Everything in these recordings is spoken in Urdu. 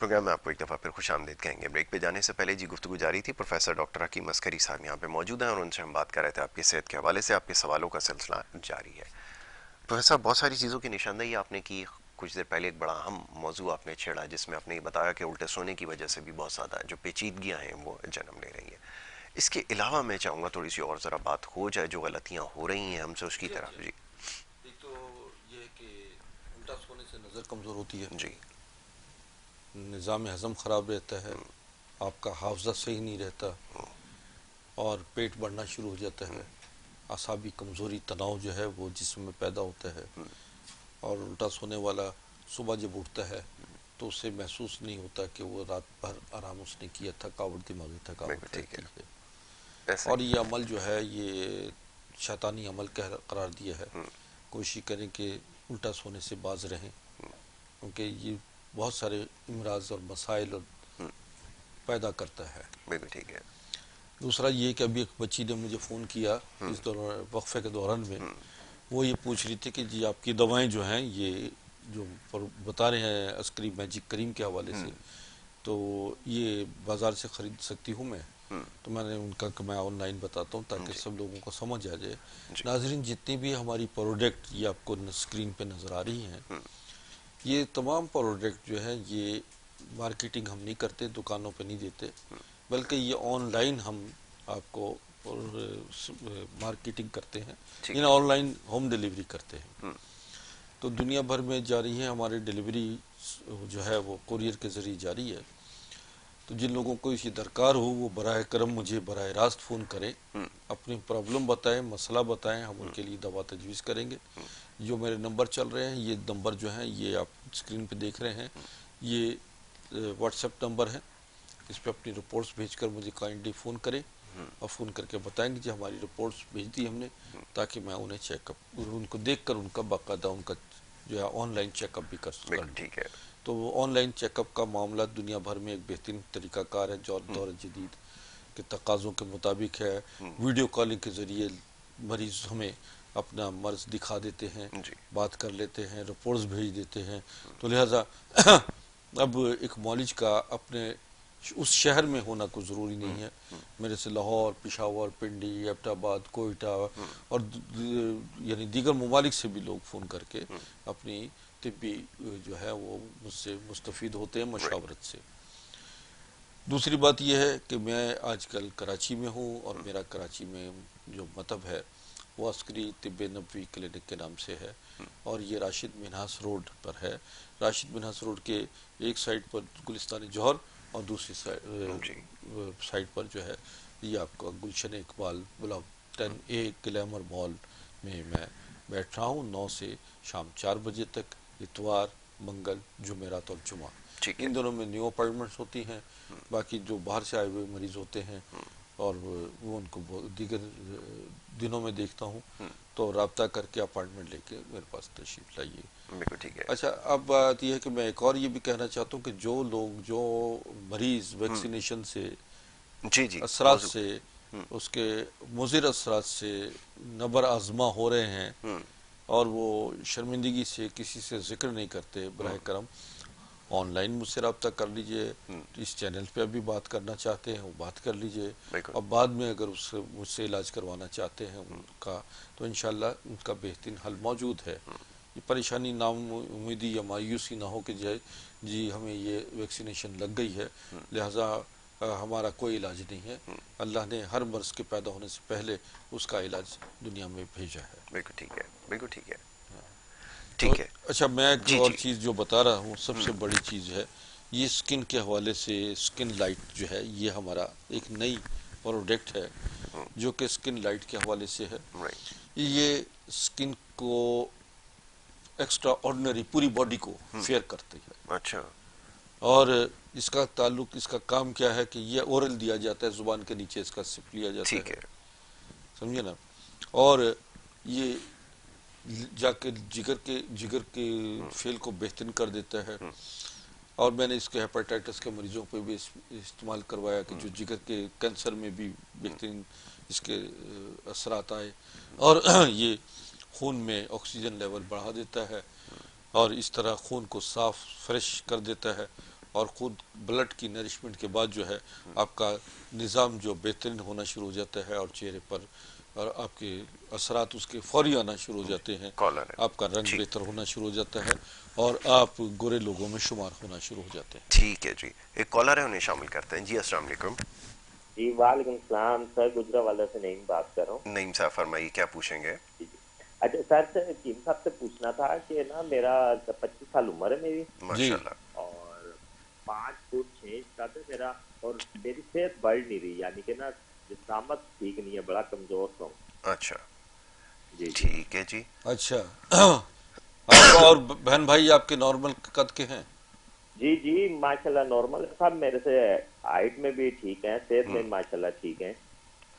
پروگرام میں آپ کو ایک دفعہ پھر خوش آمدید کہیں گے. بریک پہ جانے سے پہلے جی گفتگو جاری تھی. پروفیسر ڈاکٹر حکیم عسکری صاحب یہاں پہ موجود ہیں اور ان سے ہم بات کر رہے تھے آپ کی صحت کے حوالے سے. آپ کے سوالوں کا سلسلہ جاری ہے. پروفیسر بہت ساری چیزوں کی نشاندہی آپ نے کی. کچھ دیر پہلے ایک بڑا اہم موضوع آپ نے چھیڑا جس میں آپ نے یہ بتایا کہ الٹے سونے کی وجہ سے بھی بہت زیادہ جو پیچیدگیاں ہیں وہ جنم لے رہی ہیں. اس کے علاوہ میں چاہوں گا تھوڑی سی اور ذرا بات ہو جائے جو غلطیاں ہو رہی ہیں ہم سے اس کی طرف. جی ایک تو یہ ہے کہ الٹا سونے سے نظر کمزور ہوتی ہے، جی نظام ہضم خراب رہتا ہے، آپ کا حافظہ صحیح نہیں رہتا اور پیٹ بڑھنا شروع ہو جاتا ہے، اعصابی کمزوری تناؤ جو ہے وہ جسم میں پیدا ہوتا ہے. اور الٹا سونے والا صبح جب اٹھتا ہے تو اسے محسوس نہیں ہوتا کہ وہ رات بھر آرام اس نے کیا، تھکاوٹ دماغی بالکل تھکاوٹ ٹھیک رہتی ہے. ایسا اور ہی یہ عمل جو ہے یہ شیطانی عمل قرار دیا ہے. کوشش کریں کہ الٹا سونے سے باز رہیں، کیونکہ یہ بہت سارے امراض اور مسائل پیدا کرتا ہے. بالکل ٹھیک ہے. دوسرا یہ کہ ابھی ایک بچی نے مجھے فون کیا اس دوران وقفے کے دوران میں، وہ یہ پوچھ رہی تھی کہ جی آپ کی دوائیں جو ہیں یہ جو بتا رہے ہیں عسکری میجک کریم کے حوالے سے، تو یہ بازار سے خرید سکتی ہوں میں؟ تو میں نے ان کا کہ میں آن لائن بتاتا ہوں تاکہ جی سب لوگوں کو سمجھ آ جائے. جی ناظرین جتنی بھی ہماری پروڈکٹ یہ آپ کو اسکرین پہ نظر آ رہی ہیں، یہ تمام پروڈکٹ جو ہے یہ مارکیٹنگ ہم نہیں کرتے، دکانوں پہ نہیں دیتے، بلکہ یہ آن لائن ہم آپ کو مارکیٹنگ کرتے ہیں، ٹھیک یعنی ہے. آن لائن ہوم ڈیلیوری کرتے ہیں. تو دنیا بھر میں جاری ہیں ہماری ڈیلیوری جو ہے وہ کوریئر کے ذریعے جاری ہے. تو جن لوگوں کو اسی درکار ہو وہ براہ کرم مجھے براہ راست فون کریں، اپنی پرابلم بتائیں، مسئلہ بتائیں، ہم ان کے لیے دوا تجویز کریں گے. جو میرے نمبر چل رہے ہیں یہ نمبر جو ہیں یہ آپ اسکرین پہ دیکھ رہے ہیں، یہ واٹس ایپ نمبر ہے. اس پہ اپنی رپورٹس بھیج کر مجھے کائنڈلی فون کریں اور فون کر کے بتائیں گے جی ہماری رپورٹس بھیج دی ہم نے، تاکہ میں انہیں چیک اپ ان کو دیکھ کر ان کا باقاعدہ ان کا جو ہے آن لائن چیک اپ بھی کر بالکل لوں. ٹھیک ہے. تو وہ آن لائن چیک اپ کا معاملہ دنیا بھر میں ایک بہترین طریقہ کار ہے جو دور جدید کے تقاضوں کے مطابق ہے. ویڈیو کالنگ کے ذریعے مریض ہمیں اپنا مرض دکھا دیتے ہیں، جی بات کر لیتے ہیں، رپورٹس بھیج دیتے ہیں. تو لہٰذا اب ایک معالج کا اپنے اس شہر میں ہونا کوئی ضروری نہیں ہے. میرے سے لاہور، پشاور، پنڈی، ایبٹ آباد، کوئٹہ اور یعنی دیگر ممالک سے بھی لوگ فون کر کے اپنی طبی جو ہے وہ مجھ سے مستفید ہوتے ہیں رائٹ. مشاورت سے. دوسری بات یہ ہے کہ میں آج کل کراچی میں ہوں اور میرا کراچی میں جو مطب ہے وہ عسکری طب نبوی کلینک کے نام سے ہے، اور یہ راشد منہاس روڈ پر ہے. راشد منہاس روڈ کے ایک سائڈ پر گلستان جوہر اور دوسری جی سائڈ پر جو ہے یہ آپ کا Gulshan Iqbal block 10A glamour مال میں بیٹھ رہا ہوں 9 سے شام 4 بجے تک، اتوار، منگل، جمعرات اور جمعہ. ٹھیک ہے. ان دنوں میں نیو اپائنٹمنٹس ہوتی ہیں. باقی جو باہر سے آئے ہوئے مریض ہوتے ہیں اور وہ ان کو دیگر دنوں میں دیکھتا ہوں، تو رابطہ کر کے اپائنٹمنٹ لے کے میرے پاس تشریف لائیے. بالکل ٹھیک ہے. اچھا اب بات یہ ہے کہ میں ایک اور یہ بھی کہنا چاہتا ہوں کہ جو مریض ویکسینیشن سے جی جی اثرات موضوع. سے اس کے مضر اثرات سے نبر آزما ہو رہے ہیں اور وہ شرمندگی سے کسی سے ذکر نہیں کرتے، براہ کرم آن لائن مجھ سے رابطہ کر لیجئے. اس چینل پہ ابھی بات کرنا چاہتے ہیں وہ بات کر لیجئے، بالکل. اور بعد میں اگر مجھ سے علاج کروانا چاہتے ہیں ان کا، تو انشاءاللہ ان کا بہترین حل موجود ہے. یہ پریشانی امیدی یا مایوسی نہ ہو کہ جی ہمیں یہ ویکسینیشن لگ گئی ہے لہٰذا ہمارا کوئی علاج نہیں ہے. اللہ نے ہر مرض کے پیدا ہونے سے پہلے اس کا علاج دنیا میں بھیجا ہے. بالکل ٹھیک ہے. بالکل ٹھیک ہے. تو ٹھیک ہے. اچھا میں ایک جی اور جی چیز جو بتا رہا ہوں سب سے بڑی چیز ہے یہ اسکن کے حوالے سے. اسکن لائٹ جو ہے یہ ہمارا ایک نئی پروڈکٹ ہے جو کہ اسکن لائٹ کے حوالے سے ہے. رائٹ. یہ اسکن کو ایکسٹرا آرڈنری پوری باڈی کو فیئر کرتے ہیں، اچھا. اور اس کا تعلق اس کا کام کیا ہے کہ یہ اورل دیا جاتا ہے، زبان کے نیچے اس کا سپ لیا جاتا ٹھیک ہے، ہے. سمجھے نا. اور یہ جا کے جگر کے فیل کو بہترین کر دیتا ہے. اور میں نے اس کے ہیپاٹائٹس کے مریضوں پہ بھی استعمال کروایا کہ جو جگر کے کینسر میں بھی بہترین اس کے اثرات آئے. اور یہ خون میں آکسیجن لیول بڑھا دیتا ہے اور اس طرح خون کو صاف فریش کر دیتا ہے اور خود بلڈ کی نرشمنٹ کے بعد جو ہے آپ کا نظام جو بہترین ہونا شروع ہو جاتا ہے اور چہرے پر اور آپ کے اثرات اس کے فوری آنا شروع ہو جاتے ہیں. کالر ہے آپ کا رنگ جی. بہتر ہونا شروع ہو جاتا ہے اور آپ گورے لوگوں میں شمار ہونا شروع ہو جاتے ہیں. ٹھیک ہے جی, ایک کالر ہے انہیں شامل کرتے ہیں. جی السلام علیکم. جی وعلیکم السلام سر, گجرانوالہ سے نعیم بات کر رہا ہوں. نعیم صاحب فرمائیے کیا پوچھیں گے؟ جی جی. اچھا سر سے چیم صاحب سے پوچھنا تھا کہ نا میرا 25 سال عمر ہے میری, ماشاء جی اللہ. اور 5 فٹ 6 انچ کا ہے میرا, اور میری صحت بڑھ نہیں رہی, یعنی کہ نا جسامت ٹھیک نہیں ہے, بڑا کمزور سا ہوں. اچھا جی جی ٹھیک ہے جی. اچھا. آپ کا اور بہن بھائی آپ کے نارمل قد کے ہیں؟ جی جی ماشاء اللہ نارمل ہے صاحب, میرے سے ہائٹ میں بھی ٹھیک ہیں, صحت میں ماشاء اللہ ٹھیک ہیں,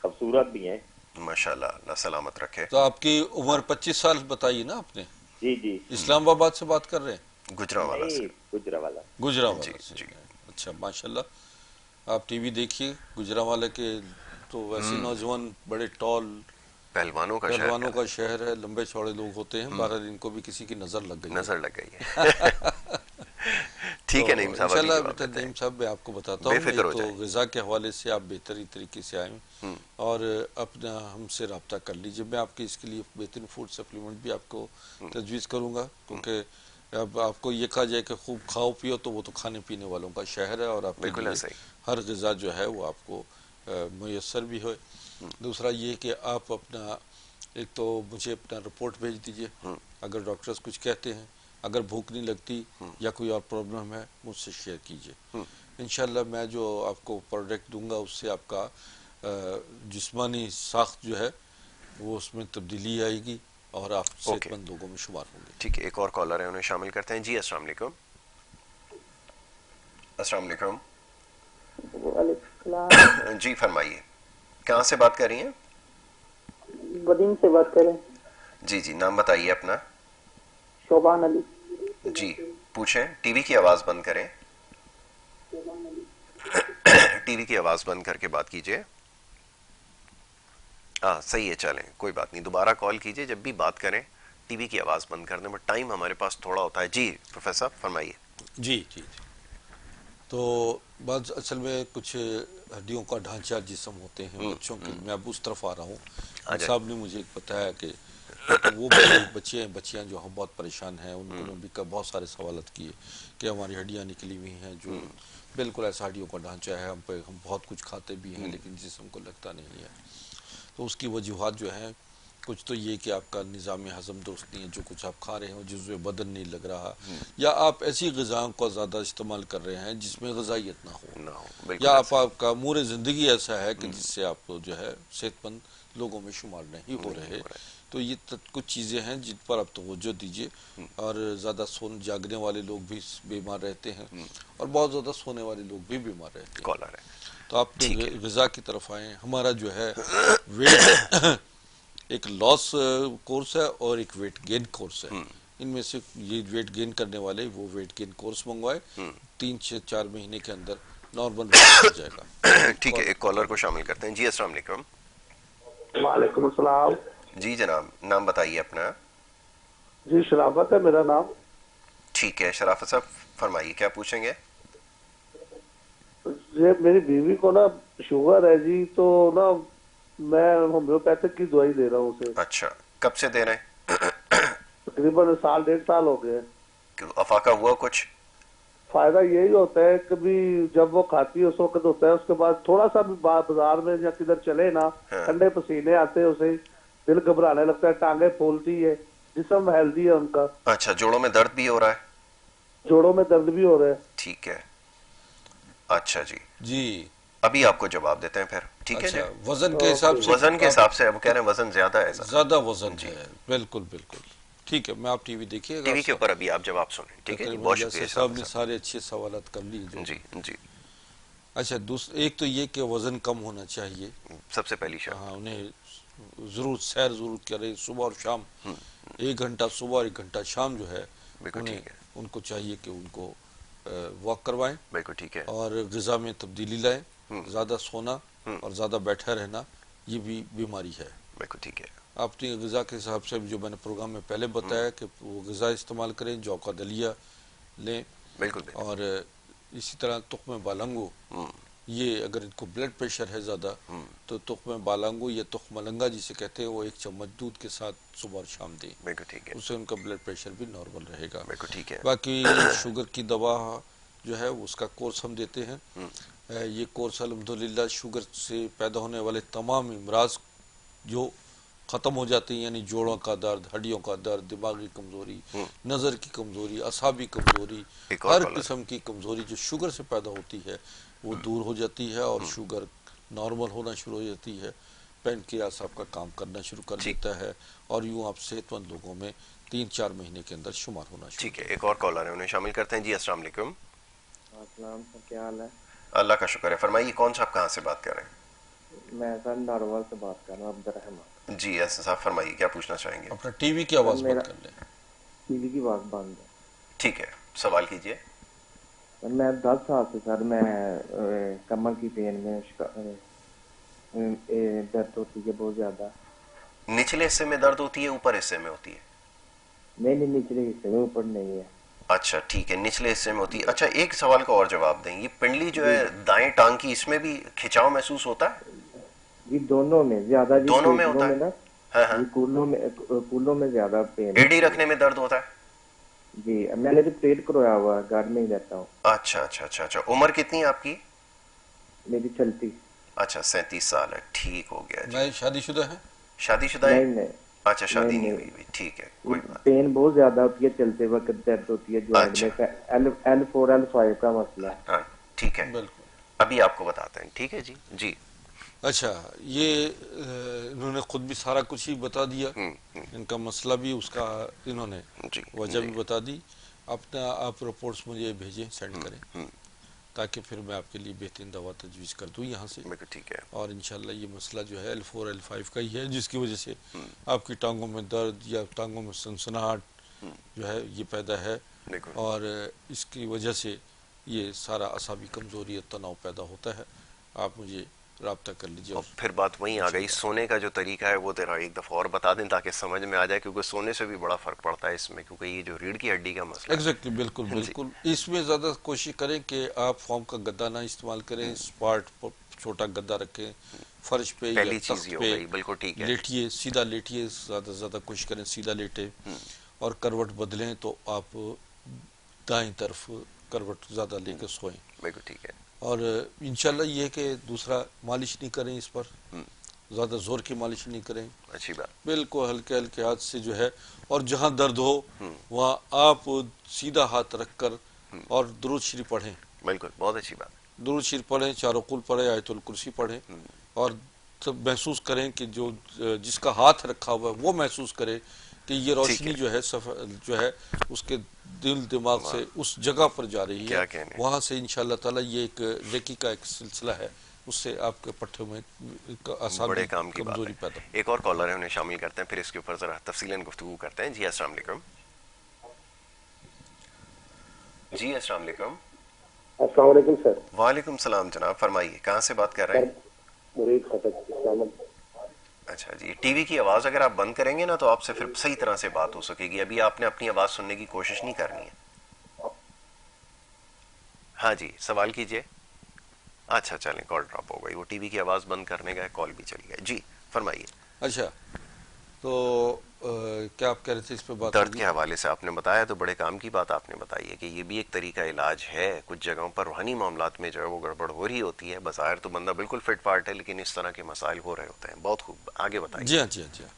خوبصورت بھی ہیں. ماشاء اللہ, اللہ سلامت رکھے. تو آپ کی عمر 25 سال بتائی نا آپ نے؟ جی جی. اسلام آباد سے بات کر رہے ہیں؟ گجرانوالہ سے. نہیں گجرانوالہ. جی گجرانوالہ سے. جی. اچھا ماشاء اللہ. آپ ٹی وی دیکھیے, گجرانوالہ کے تو ویسے نوجوان بڑے ٹال پہلوانوں کا شہر پہلوانوں ہے. کا شہر ہے, لمبے چوڑے لوگ ہوتے ہیں. بہرحال ان کو بھی کسی کی نظر لگ گئی ہے. نظر لگ گئی ہے. ٹھیک ہے تو نعیم صاحب, انشاءاللہ اگلی جواب بیٹا دیتے ہیں. نعیم صاحب میں آپ کو بتاتا بے ہوں, فکر ایک ہو تو جائیں. غذا کے حوالے سے آپ بہتری طریقے سے آئیں اور اپنا ہم سے رابطہ کر لیجئے. میں آپ کے اس کے لیے بہترین فوڈ سپلیمنٹ بھی آپ کو تجویز کروں گا, کیونکہ اب آپ کو یہ کہا جائے کہ خوب کھاؤ پیو تو وہ تو کھانے پینے والوں کا شہر ہے, اور آپ کے بالکل لیے ایسا ہی. ہر غذا جو ہے وہ آپ کو میسر بھی ہوئے. دوسرا یہ کہ آپ اپنا ایک تو مجھے اپنا رپورٹ بھیج دیجئے, اگر ڈاکٹرز کچھ کہتے ہیں, اگر بھوک نہیں لگتی یا کوئی اور پرابلم ہے مجھ سے شیئر کیجئے. انشاءاللہ میں جو آپ کو پروڈکٹ دوں گا اس سے آپ کا جسمانی ساخت جو ہے وہ اس میں تبدیلی آئے گی اور آپ صحت اوکے مند لوگوں میں شمار ہوں گے. ٹھیک ہے, ایک اور کالر ہے انہیں شامل کرتے ہیں. جی السلام علیکم. السلام علیکم. وعلیکم السلام. جی فرمائیے, کہاں سے بات کر رہی ہیں؟ ودین سے بات کریں. جی جی, نام بتائیے اپنا. شوبان علی. جی پوچھیں. ٹی وی کی آواز بند کریں, ٹی وی کی آواز بند کر کے بات کیجئے. ہاں صحیح ہے, چلیں کوئی بات نہیں, دوبارہ کال کیجئے جب بھی بات کریں, ٹی وی کی آواز بند کر دیں. بٹ ٹائم ہمارے پاس تھوڑا ہوتا ہے. جی پروفیسر صاحب فرمائیے. جی جی جی. تو بعض اصل میں کچھ ہڈیوں کا ڈھانچہ جسم ہوتے ہیں بچوں کے, میں اب اس طرف آ رہا ہوں. صاحب نے مجھے بتایا کہ وہ بچے ہیں بچیاں جو ہم بہت پریشان ہیں, ان کو نے بھی بہت سارے سوالات کیے کہ ہماری ہڈیاں نکلی ہوئی ہیں جو بالکل ایسا ہڈیوں کا ڈھانچہ ہے, ہم بہت کچھ کھاتے بھی ہیں لیکن جسم کو لگتا نہیں ہے. تو اس کی وجوہات جو ہیں, کچھ تو یہ کہ آپ کا نظام ہضم درست نہیں ہے, جو کچھ آپ کھا رہے ہیں جزو بدن نہیں لگ رہا, یا آپ ایسی غذاؤں کا زیادہ استعمال کر رہے ہیں جس میں غذائیت نہ ہو, نہ ہو, بالکل یا ایسا آپ کا امور زندگی ایسا ہے کہ جس سے آپ جو ہے صحت مند لوگوں میں شمار نہیں ہو رہے. تو یہ کچھ چیزیں ہیں جن پر آپ توجہ دیجئے. اور زیادہ جاگنے والے لوگ بھی بیمار رہتے ہیں اور بہت زیادہ سونے والے لوگ بھی بیمار رہتے ہیں. کالر ہے. تو آپ ٹھیک ہے. غذا کی طرف آئیں. ہمارا جو ہے ویٹ ایک لاس کورس ہے اور ایک ویٹ گین کورس ہے. ان میں سے یہ ویٹ گین کرنے والے وہ ویٹ گین کورس منگوائے, 3 سے 4 مہینے کے اندر نارمل ویٹ ہو جائے گا. ٹھیک ہے, ایک کالر کو شامل کرتے ہیں. جی السلام علیکم. وعلیکم السلام. جی جناب, نام بتائیے اپنا. جی شرافت ہے میرا نام. ٹھیک ہے شرافت صاحب فرمائیے, کیا پوچھیں گے؟ یہ میری بیوی کو نا شوگر ہے جی, تو نا میں ہومیوپیتھک کی دوائی دے رہا ہوں اسے. اچھا, کب سے دے رہے ہیں؟ تقریباً 1.5 سال ہو گئے. افاقہ ہوا کچھ؟ فائدہ یہی ہوتا ہے کہ بھی جب وہ کھاتی ہے اس وقت ہوتا ہے, اس کے بعد تھوڑا سا بھی بازار میں یا کدھر چلے نا, ٹھنڈے پسینے آتے ہیں اسے, دل گھبرانے لگتا ہے, ٹانگیں پھولتی ہے, جسم ہیلدی ہے ان کا. اچھا, جوڑوں میں درد بھی ہو رہا ہے؟ جوڑوں میں درد بھی ہو رہا ہے. ٹھیک ہے. اچھا جی, جی ابھی آپ کو جواب دیتے ہیں پھر. ٹھیک ہے جی. اچھا, وزن کے حساب سے وزن کے حساب سے اب کہہ رہے ہیں وزن زیادہ ہے. زیادہ وزن ہے, بالکل بالکل ٹھیک ہے. میں آپ ٹی وی دیکھیے گا, ٹی وی کے اوپر ابھی آپ جواب سنیں. ٹھیک ہے جی, بہت شکریہ صاحب نے سارے اچھے سوالات کر لی جو. جی جی. اچھا, ایک تو یہ کہ وزن کم ہونا چاہیے, سب سے پہلی شرط. ہاں, انہیں ضرور سیر ضرور کرے صبح اور شام. 1 گھنٹہ صبح اور 1 گھنٹہ شام جو ہے بالکل انہیں ٹھیک ہے. ان کو چاہیے کہ ان کو واک کروائیں, بالکل ٹھیک ہے. اور غذا میں تبدیلی لائیں. زیادہ سونا اور زیادہ بیٹھا رہنا یہ بھی بیماری ہے. بالکل ٹھیک ہے. اپنی غذا کے حساب سے جو میں نے پروگرام میں پہلے بتایا کہ وہ غذا استعمال کریں, جو کا دلیا لیں, بالکل بالکل. اور اسی طرح تخم بالنگو، یہ اگر ان کو بلڈ پریشر ہے زیادہ تو تخم بالنگو یا تخم ملنگا جسے کہتے ہیں وہ 1 چمچ دودھ کے ساتھ صبح اور شام دیں، بالکل ٹھیک ہے، اس سے ان کا بلڈ پریشر بھی نارمل رہے گا۔ بالکل ٹھیک ہے۔ باقی شوگر کی دوا جو ہے اس کا کورس ہم دیتے ہیں، یہ کورس الحمدللہ شوگر سے پیدا ہونے والے تمام امراض جو ختم ہو جاتے ہیں، یعنی جوڑوں کا درد، ہڈیوں کا درد، دماغی کمزوری، نظر کی کمزوری، اعصابی کمزوری، ایک اور ہر کالر۔ قسم کی کمزوری جو شوگر سے پیدا ہوتی ہے وہ دور ہو جاتی ہے اور شوگر نارمل ہونا شروع ہو جاتی ہے، پینکریاس آپ کا کام کرنا شروع کر ٹھیک، دیتا ہے اور یوں آپ صحت مند لوگوں میں 3-4 مہینے کے اندر شمار ہونا شروع ٹھیک ہے، کر ایک اور کالر ہے، انہیں شامل کرتے ہیں۔ جی السلام علیکم۔ السلام سر، کیا حال ہے؟ اللہ کا شکر ہے، فرمائیے کون صاحب کہاں سے بات کر رہے میں سر ناروال سے بات کر رہا ہوں، عبدالرحمان۔ ہیں؟ جی ایسا صاحب فرمائیے، کیا پوچھنا چاہیں گے؟ اپنا ٹی وی کی سر آواز میرا بند کر لیں۔ ٹی وی کی بات بند ہے۔ ٹھیک ہے، سوال کیجئے۔ سر میں 10 سال سے سر میں کمر کی پین میں درد ہوتی ہے بہت زیادہ۔ نچلے حصے میں درد ہوتی ہے، اوپر حصے میں ہوتی ہے؟ نہیں نچلے حصے میں، اوپر نہیں ہے۔ اچھا ٹھیک ہے، نچلے حصے میں ہوتی ہے۔ اچھا ایک سوال کا اور جواب دیں، یہ پنڈلی جو جی ہے دائیں ٹانگ کی، اس میں بھی کھچاؤ محسوس ہوتا ہے؟ جی دونوں میں زیادہ، جی دونوں میں کولوں ہوتا میں ہے؟ نا، ہاں ہاں۔ جی کولوں میں زیادہ پین ایڈی ہوتی ہے۔ رکھنے میں درد ہوتا ہے؟ جی میں نے ریپلیٹ کروایا ہوا ہے، گھر میں ہی رہتا ہوں۔ اچھا اچھا اچھا اچھا، عمر کتنی ہے آپ کی؟ میری چلتی۔ اچھا 37 سال ہے، ٹھیک ہو گیا جی۔ میں شادی شدہ ہیں؟ شادی شدہ ہے؟ نہیں اچھا شادی نہیں ہوئی ہوئی، ٹھیک ہے کوئی بات پین بہت زیادہ ہوتی ہے، چلتے وقت درد ہوتی ہے جوائنٹ میں، L4 L5 کا مسئلہ ہے۔ ہاں ٹھیک ہے، بالکل۔ ابھی آپ کو بتاتے ہیں، ٹھیک ہے جی جی۔ اچھا یہ انہوں نے خود بھی سارا کچھ ہی بتا دیا، ان کا مسئلہ بھی، اس کا انہوں نے جی وجہ جی بھی بتا دی۔ اپنا آپ رپورٹس مجھے بھیجیں، سینڈ کریں تاکہ پھر میں آپ کے لیے بہترین دوا تجویز کر دوں یہاں سے، بالکل ٹھیک ہے۔ اور انشاءاللہ یہ مسئلہ جو ہے L4 L5 کا ہی ہے، جس کی وجہ سے آپ کی ٹانگوں میں درد یا ٹانگوں میں سنسناہٹ جو ہے یہ پیدا ہے، بالکل اور اس کی وجہ سے یہ سارا اعصابی کمزوری اور تناؤ پیدا ہوتا ہے۔ آپ مجھے رابطہ کر لیجیے۔ اور پھر بات وہیں آ گئی، سونے کا جو طریقہ ہے وہ ذرا ایک دفعہ اور بتا دیں تاکہ سمجھ میں آ جائے، کیونکہ سونے سے بھی بڑا فرق پڑتا ہے اس میں، کیونکہ یہ جو ریڑھ کی ہڈی کا مسئلہ ہے۔ ایگزیکٹلی، بالکل بالکل۔ اس میں زیادہ کوشش کریں کہ آپ فارم کا گدا نہ استعمال کریں، اسپاٹ چھوٹا گدا رکھیں، فرش پہ یا پہلی چیز تخت یہ ہو پہ گئی، بالکل ٹھیک ہے۔ لیٹیے، سیدھا لیٹیے، زیادہ سے زیادہ کوشش کریں سیدھا لیٹے، اور کروٹ بدلیں تو آپ دائیں طرف کروٹ زیادہ لے کے سوئیں، بالکل ٹھیک ہے۔ اور انشاءاللہ یہ ہے کہ دوسرا مالش نہیں کریں اس پر، زیادہ زور کی مالش نہیں کریں، اچھی بات۔ بالکل ہلکے ہلکے ہاتھ سے جو ہے، اور جہاں درد ہو وہاں آپ سیدھا ہاتھ رکھ کر اور درود شریف پڑھیں، بالکل بہت اچھی بات۔ درود شریف پڑھیں، چاروں قل پڑھیں، آیت الکرسی پڑھیں، اور تب محسوس کریں کہ جو جس کا ہاتھ رکھا ہوا ہے وہ محسوس کرے کہ یہ روشنی جو ہے جو ہے اس کے دل دماغ سے اس جگہ پر جا رہی ہے، کیا کہنے۔ وہاں سے انشاءاللہ تعالیٰ یہ ایک ریکی کا ایک سلسلہ ہے، اس سے آپ کے پٹھوں میں اعصابی بڑے کام کی بات کمزوری ہے۔ پیدا ہو۔ ایک اور کالر ہے، انہیں شامل کرتے ہیں، پھر اس کے اوپر ذرا تفصیلاً گفتگو کرتے ہیں۔ جی السلام علیکم۔ جی السلام علیکم۔ السلام علیکم سر۔ وعلیکم السلام جناب، فرمائیے کہاں سے بات کر رہے ہیں؟ مرید خٹک اسلام۔ اچھا جی، ٹی وی کی آواز اگر آپ بند کریں گے نا تو آپ سے پھر صحیح طرح سے بات ہو سکے گی، ابھی آپ نے اپنی آواز سننے کی کوشش نہیں کرنی ہے۔ ہاں جی سوال کیجئے۔ اچھا چلیں، کال ڈراپ ہو گئی، وہ ٹی وی کی آواز بند کرنے گئے، کال بھی چلی گئی۔ جی فرمائیے۔ اچھا تو کیا آپ کہہ رہے تھے اس پہ بات درد ہوگی؟ کے حوالے سے آپ نے بتایا، تو بڑے کام کی بات آپ نے بتائی ہے کہ یہ بھی ایک طریقہ علاج ہے۔ کچھ جگہوں پر روحانی معاملات میں جو ہے وہ گڑبڑ ہو رہی ہوتی ہے، بظاہر تو بندہ بالکل فٹ فاٹ ہے لیکن اس طرح کے مسائل ہو رہے ہوتے ہیں۔ بہت خوب، آگے بتائیے۔ جی ہاں جی ہاں جی ہاں،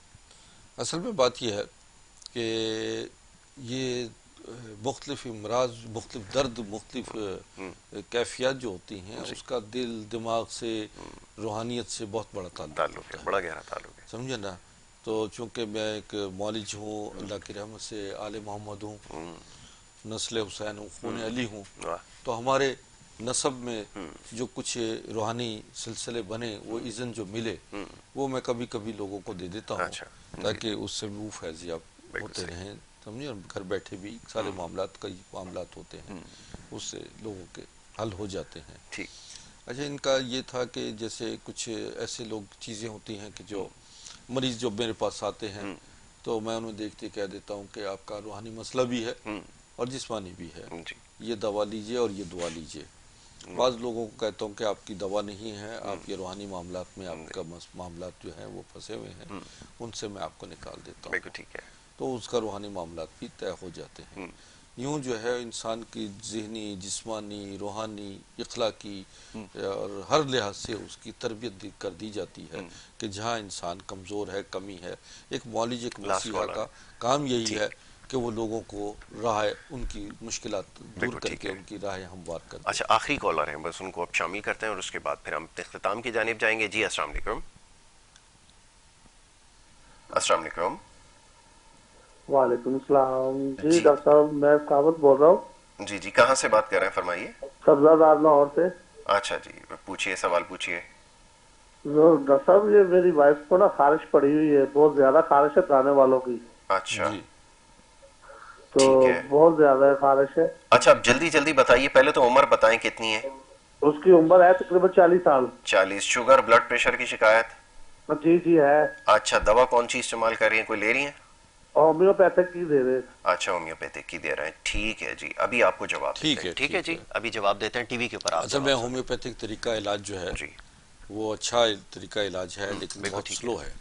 اصل میں بات یہ ہے کہ یہ مختلف امراض، مختلف درد، مختلف کیفیات جو ہوتی ہیں اس کا دل دماغ سے، روحانیت سے بہت بڑا تعلق ہے، ہوتا ہے، بڑا گہرا تعلق ہے۔ سمجھے نا؟ تو چونکہ میں ایک معالج ہوں، اللہ کی رحمت سے آل محمد ہوں، نسل حسین ہوں، خون علی ہوں، تو ہمارے نسب میں جو کچھ روحانی سلسلے بنے، وہ اذن جو ملے، وہ میں کبھی کبھی لوگوں کو دے دیتا ہوں تاکہ اس سے وہ فیضیاب ہوتے رہیں، سمجھے؟ گھر بیٹھے بھی سارے معاملات، کئی معاملات ہوتے ہیں، اس سے لوگوں کے حل ہو جاتے ہیں۔ ٹھیک۔ اچھا ان کا یہ تھا کہ جیسے کچھ ایسے لوگ چیزیں ہوتی ہیں کہ جو مریض جو میرے پاس آتے ہیں تو میں انہیں دیکھتے کہہ دیتا ہوں کہ آپ کا روحانی مسئلہ بھی ہے اور جسمانی بھی ہے، جی یہ دوا لیجئے اور یہ دعا لیجئے. بعض لوگوں کو کہتا ہوں کہ آپ کی دوا نہیں ہے, آپ یہ روحانی معاملات میں آپ کا معاملات جو ہیں وہ پھنسے ہوئے ہیں, ان سے میں آپ کو نکال دیتا ہوں. بالکل ٹھیک ہے. تو اس کا روحانی معاملات بھی طے ہو جاتے ہیں. یوں جو ہے انسان کی ذہنی, جسمانی, روحانی, اخلاقی اور ہر لحاظ سے اس کی تربیت کر دی جاتی ہے کہ جہاں انسان کمزور ہے, کمی ہے. ایک معالج, ایک مسیحا کا کام یہی ہے کہ وہ لوگوں کو راہ ان کی مشکلات دور کر کے ان کی راہ ہموار کر دے. اچھا, آخری کالر ہیں, بس ان کو اب شامل کرتے ہیں اور اس کے بعد پھر ہم اختتام کی جانب جائیں گے. جی السلام علیکم. السلام علیکم. وعلیکم السلام. جی ڈاکٹر صاحب, میں کاوت بول رہا ہوں. جی جی, کہاں سے بات کر رہے ہیں, فرمائیے. سبزہ دار لاہور سے. اچھا جی, پوچھئے, سوال پوچھئے. ڈاکٹر صاحب یہ میری وائف کو نا خارش پڑی ہوئی ہے, بہت زیادہ خارش ہے پرانے والوں کی. اچھا تو بہت زیادہ خارش ہے. اچھا, اب جلدی جلدی بتائیے, پہلے تو عمر بتائیں کتنی ہے. اس کی عمر ہے تقریباً 40 سال. 40. شوگر, بلڈ پریشر کی شکایت؟ جی جی ہے. اچھا, دوا کون سی استعمال کر رہی ہیں, کوئی لے رہی ہیں؟ ہومیوپیتھک کی دے رہے. اچھا, ہومیوپیتھک کی دے رہے ہیں. ٹھیک ہے جی, ابھی آپ کو جواب دیتے ہیں. ٹھیک ہے جی, ابھی جواب دیتے ہیں ٹی وی کے اوپر. اصل میں ہومیوپیتھک طریقہ علاج جو ہے وہ اچھا طریقہ علاج ہے, لیکن بہت سلو ہے,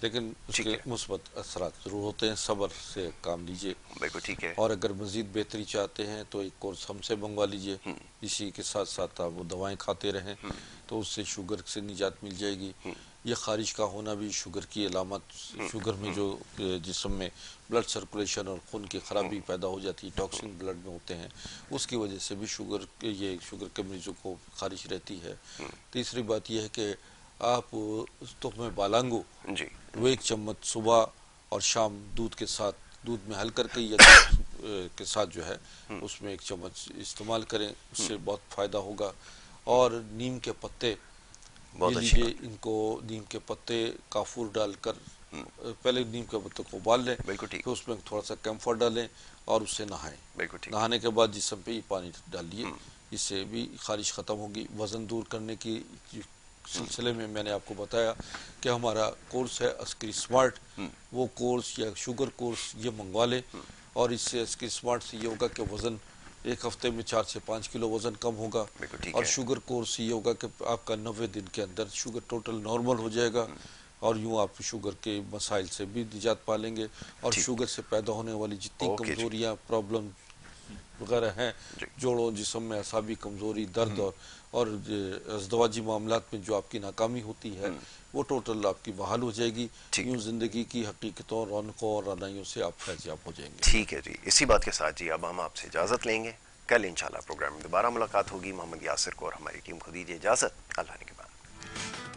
لیکن اس کے مثبت اثرات ضرور ہوتے ہیں. صبر سے کام لیجئے. بالکل ٹھیک ہے. اور اگر مزید بہتری چاہتے ہیں تو ایک کورس ہم سے منگوا لیجئے, اسی کے ساتھ ساتھ آپ وہ دوائیں کھاتے رہیں تو اس سے شوگر سے نجات مل جائے گی. یہ خارش کا ہونا بھی شوگر کی علامت, شوگر میں جو جسم میں بلڈ سرکولیشن اور خون کی خرابی پیدا ہو جاتی ہے, ٹاکسن بلڈ میں ہوتے ہیں, اس کی وجہ سے بھی شوگر کے مریضوں کو خارش رہتی ہے. تیسری بات یہ ہے کہ آپ تخم بالانگو وہ 1 چمچ صبح اور شام دودھ کے ساتھ, دودھ میں حل کر کے یا دودھ کے ساتھ جو ہے اس میں 1 چمچ استعمال کریں, اس سے بہت فائدہ ہوگا. اور نیم کے پتے یہ لیجیے, ان کو نیم کے پتے کافور ڈال کر پہلے نیم کے پتے کو ابال لیں, پھر اس میں تھوڑا سا کیمفر ڈالیں اور اس سے نہائیں. نہانے کے بعد جسم پہ ہی پانی ڈال لیے, اس سے بھی خارش ختم ہوگی. وزن دور کرنے کی سلسلے میں نے آپ کو بتایا کہ ہمارا کورس ہے عسکری سمارٹ, وہ کورس یا شوگر کورس یہ منگوا لیں, اور اس سے عسکری سمارٹ سے یہ ہوگا کہ وزن 1 ہفتے میں 4 سے 5 کلو وزن کم ہوگا. اور شوگر کورس سے یہ ہوگا کہ آپ کا 90 دن کے اندر شوگر ٹوٹل نارمل ہو جائے گا, اور یوں آپ شوگر کے مسائل سے بھی نجات پا لیں گے. اور شوگر سے پیدا ہونے والی جتنی کمزوریاں, پرابلم وغیرہ ہیں, جوڑوں, جسم میں اعصابی کمزوری, درد اور ازدواجی معاملات میں جو آپ کی ناکامی ہوتی ہے, وہ ٹوٹل آپ کی بحال ہو جائے گی. یوں زندگی کی حقیقتوں, رونقوں اور رعنائیوں سے آپ فیضیاب ہو جائیں گے. ٹھیک ہے جی, اسی بات کے ساتھ جی اب ہم آپ سے اجازت لیں گے. کل انشاءاللہ پروگرام میں دوبارہ ملاقات ہوگی. محمد یاسر کو اور ہماری ٹیم کو دیجیے اجازت. اللہ نے کے بعد.